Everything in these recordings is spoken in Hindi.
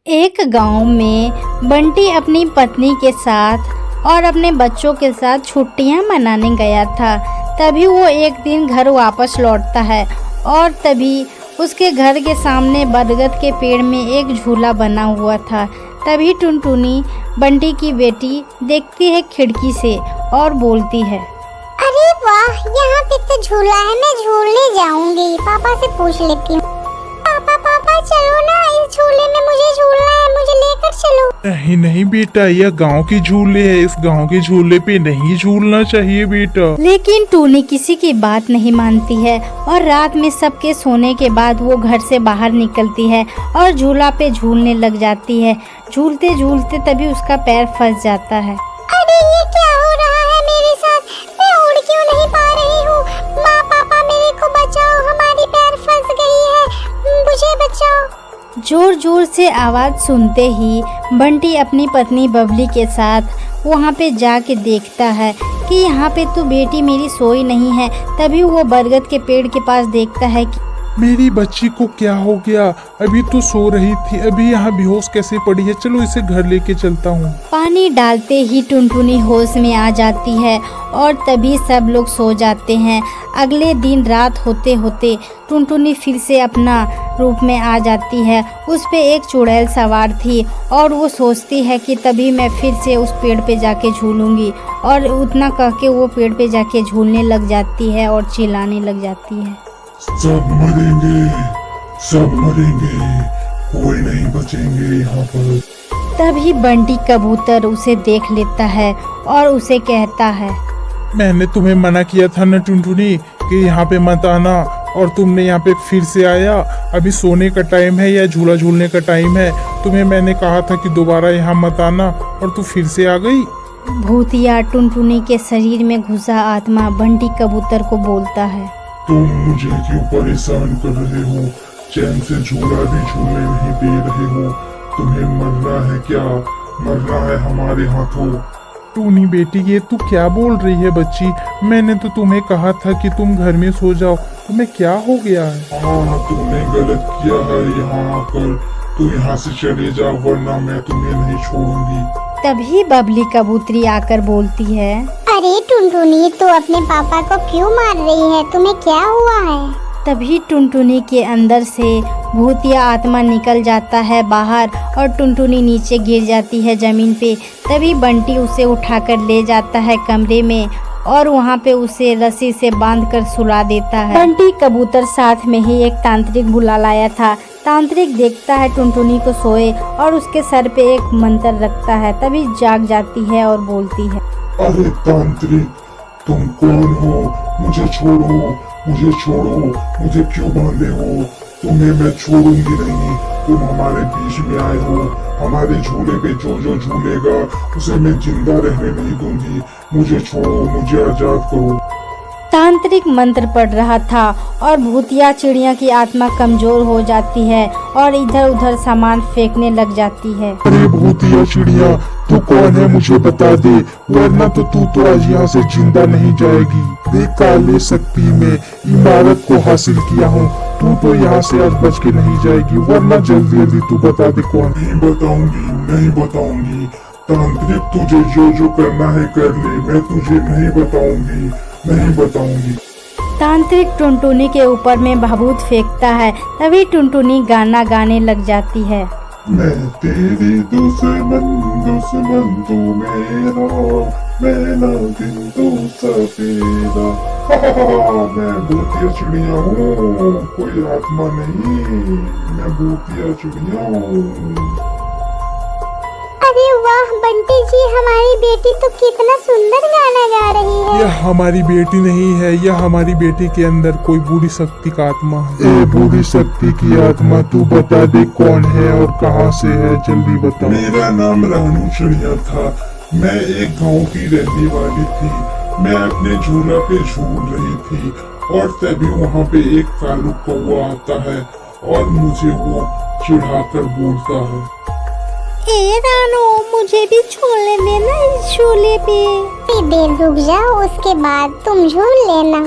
एक गांव में बंटी अपनी पत्नी के साथ और अपने बच्चों के साथ छुट्टियां मनाने गया था। तभी वो एक दिन घर वापस लौटता है और तभी उसके घर के सामने बरगद के पेड़ में एक झूला बना हुआ था। तभी टुनटुनी बंटी की बेटी देखती है खिड़की से और बोलती है, अरे वाह, यहाँ पे तो झूला है, मैं झूलने जाऊंगी। पापा से पूछ लेती हूँ। पापा चलो ना, इस झूले में मुझे झूलना है, मुझे लेकर चलो। नहीं नहीं बेटा, यह गांव की झूले है, इस गांव के झूले पे नहीं झूलना चाहिए बेटा। लेकिन टूनी किसी की बात नहीं मानती है और रात में सबके सोने के बाद वो घर से बाहर निकलती है और झूला पे झूलने लग जाती है। झूलते झूलते तभी उसका पैर फंस जाता है। अरे ये क्या हो रहा है मेरे साथ? मैं उड़ क्यों नहीं पा रही हूँ? माँ पापा मेरे को बचाओ, हमारी पैर फंस गई है, मुझे बचाओ। जोर जोर से आवाज़ सुनते ही बंटी अपनी पत्नी बबली के साथ वहाँ पे जाके देखता है कि यहाँ पे तो बेटी मेरी सोई नहीं है। तभी वो बरगद के पेड़ के पास देखता है कि मेरी बच्ची को क्या हो गया? अभी तो सो रही थी, अभी यहाँ बेहोश कैसे पड़ी है? चलो इसे घर लेके चलता हूँ। पानी डालते ही टुनटुनी होश में आ जाती है और तभी सब लोग सो जाते हैं। अगले दिन रात होते होते टुनटुनी फिर से अपना रूप में आ जाती है। उस पे एक चुड़ैल सवार थी और वो सोचती है कि तभी मैं फिर से उस पेड़ पे जाके झूलूंगी, और उतना कह के वो पेड़ पे जाके झूलने लग जाती है और चिल्लाने लग जाती है, सब मरेंगे, सब मरेंगे, कोई नहीं बचेंगे यहाँ पर। तभी बंटी कबूतर उसे देख लेता है और उसे कहता है, मैंने तुम्हें मना किया था ना टुनटुनी कि यहाँ पे मत आना, और तुमने यहाँ पे फिर से आया। अभी सोने का टाइम है या झूला झूलने का टाइम है? तुम्हें मैंने कहा था कि दोबारा यहाँ मत आना और तू फिर से आ गई। भूतिया टुनटुनी के शरीर में घुसा आत्मा बंटी कबूतर को बोलता है, तुम मुझे क्यों परेशान कर रहे हो? चैन से झूला भी झूलने नहीं दे रहे हो। तुम्हें मरना है क्या? मरना है हमारे हाथों। टूनी बेटी, ये तू क्या बोल रही है बच्ची? मैंने तो तुम्हें कहा था कि तुम घर में सो जाओ। तुम्हें क्या हो गया है? हाँ, तुमने गलत किया है यहाँ आकर। तू यहाँ से चले जा, वरना मैं तुम्हें नहीं छोड़ूंगी। तभी बबली कबूतरी आकर बोलती है, अरे टुनटुनी, तू अपने पापा को क्यों मार रही है? तुम्हें क्या हुआ है? तभी टुनटुनी के अंदर से भूतिया आत्मा निकल जाता है बाहर और टुनटुनी नीचे गिर जाती है जमीन पे। तभी बंटी उसे उठाकर ले जाता है कमरे में और वहाँ पे उसे रस्सी से बांधकर सुला देता है। बंटी कबूतर साथ में ही एक तांत्रिक बुला लाया था। तांत्रिक देखता है टुनटुनी को सोए और उसके सर पे एक मंत्र रखता है। तभी जाग जाती है और बोलती है, अरे तांत्रिक, तुम कौन हो? मुझे छोड़ो, मुझे छोड़ो, मुझे क्यों बांधे हो? तुम्हें मैं छोड़ूंगी नहीं। तुम हमारे बीच में आए हो, हमारे झूले पे जो जो झूलेगा उसे मैं जिंदा रहने नहीं दूंगी। मुझे छोड़ो, मुझे आजाद करो। तांत्रिक मंत्र पढ़ रहा था और भूतिया चिड़िया की आत्मा कमजोर हो जाती है और इधर उधर सामान फेंकने लग जाती है। अरे भूतिया चिड़िया, तू कौन है मुझे बता दे, वरना तो तू तो आज यहाँ से जिंदा नहीं जाएगी। देख, काले शक्ति में इमारत को हासिल किया हूँ। तू तो यहाँ से आज बच के नहीं जाएगी, वरना जल्दी जल्दी तू बता दे कौन। नहीं बताऊंगी, नहीं बताऊंगी। तांत्रिक, तुझे जो जो करना है कर ले, मैं तुझे नहीं बताऊंगी, नहीं बताऊंगी। तांत्रिक टुनटुनी के ऊपर में भाभूत फेंकता है। तभी टुनटुनी गाना गाने लग जाती है, मैं तेरी दुश्मन, दुश्मन तू मेरा, मैं नागिन तू सफेदा। मैं भूतिया चिड़िया हूँ, कोई आत्मा नहीं। मैं भूतिया चिड़िया हूँ। अरे वाह बंटी जी, हमारी बेटी तो कितना सुंदर गाना गा रही है। यह हमारी बेटी नहीं है, यह हमारी बेटी के अंदर कोई बुरी शक्ति का आत्मा है। ए बुरी शक्ति की आत्मा, तू बता दे कौन है और कहाँ से है, जल्दी बता। मेरा नाम रानू चिड़िया था। मैं एक गांव की रहने वाली थी। मैं अपने झूला पे झूल रही थी और तभी वहाँ पे एक कालू कौवा आता है और मुझे वो चिढ़ाकर बोलता है, ए रानू, मुझे भी झूलने देना इस झूले पे। देर रुक जाओ, उसके बाद तुम झूल लेना।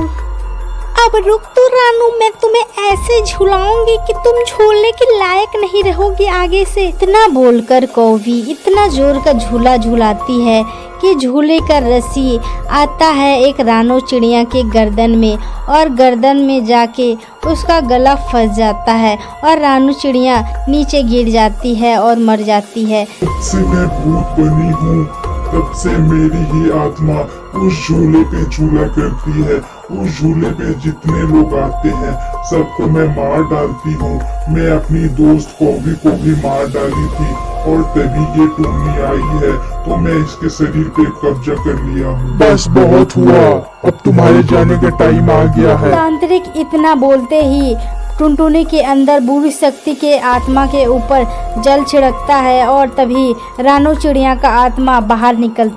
अब रुक तो रानू, मैं तुम्हें ऐसे झुलाऊंगी कि तुम झूलने के लायक नहीं रहोगी आगे से। इतना बोलकर कौवी इतना जोर का झूला झुलाती है कि झूले का रस्सी आता है एक रानो चिड़िया के गर्दन में और गर्दन में जाके उसका गला फंस जाता है और रानू चिड़िया नीचे गिर जाती है और मर जाती है। तब से मैं भूत बनी हूँ, तब से मेरी ही आत्मा उस झूले पे झूला करती है। उस झूले पे जितने लोग आते हैं सबको मैं मार डालती हूँ। मैं अपनी दोस्त कौवी को भी मार डाली थी और तभी ये टुन्नी आई है तो मैं इसके शरीर पे कब्जा कर लिया हूँ। बस बहुत हुआ, अब तुम्हारे जाने का टाइम आ गया है। तांत्रिक इतना बोलते ही टुनटुनी के अंदर बुरी शक्ति के आत्मा के ऊपर जल छिड़कता है और तभी रानू चिड़िया का आत्मा बाहर निकलता